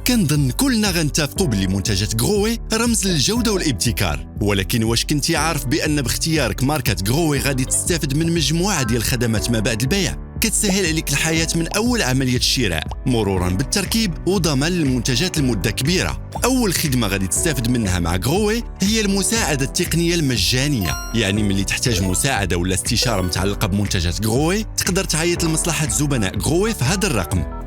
كنظن كلنا غنتفقوا باللي منتجات غروي رمز للجودة والابتكار، ولكن واش كنتي عارف بأن باختيارك ماركة غروي غادي تستافد من مجموعة ديال الخدمات ما بعد البيع كتسهل عليك الحياة من أول عملية الشراء مرورا بالتركيب وضمان المنتجات لمدة كبيرة. أول خدمة غادي تستافد منها مع غروي هي المساعدة التقنية المجانية، يعني ملي تحتاج مساعدة ولا استشارة متعلقة بمنتجات غروي تقدر تعيط لمصلحة زبناء غروي في هذا الرقم.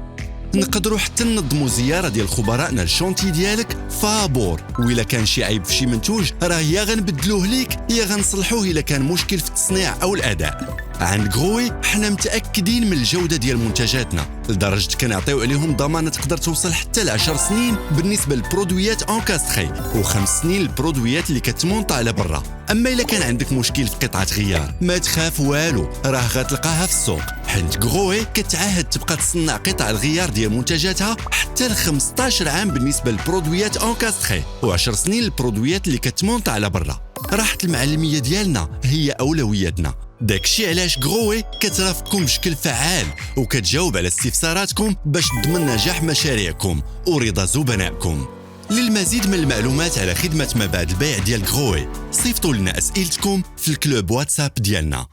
نقدروا حتى ننظموا زياره ديال خبرائنا للشونتي ديالك فابور، وإلا كان شي عيب في شي منتوج راه يا غنبدلوه ليك يا غنصلحوه إلا كان مشكل في التصنيع أو الأداء. عند غروي حنا متأكدين من الجودة ديال منتجاتنا لدرجة كنعطيو عليهم ضمانة تقدر توصل حتى ل10 سنين بالنسبة للبرودويات انكاستري و5 سنين للبرودويات اللي كتمونطا على برا. أما إلا كان عندك مشكل في قطعة غيار ما تخاف والو، راه غتلقاها في السوق، حيت غروي كتعاهد تبقى تصنع قطع الغيار ديال منتجاتها حتى ل15 عام بالنسبة للبرودويات انكاستري و10 سنين للبرودويات اللي كتمونطا على برا. راحة المعلمية ديالنا هي أولوياتنا، داكشي علاش غروي كترافقكم بشكل فعال وكتجاوب على استفساراتكم باش تضمن نجاح مشاريعكم ورضا زبنائكم. للمزيد من المعلومات على خدمة ما بعد البيع ديال غروي صيفطوا لنا أسئلتكم في الكلوب واتساب ديالنا.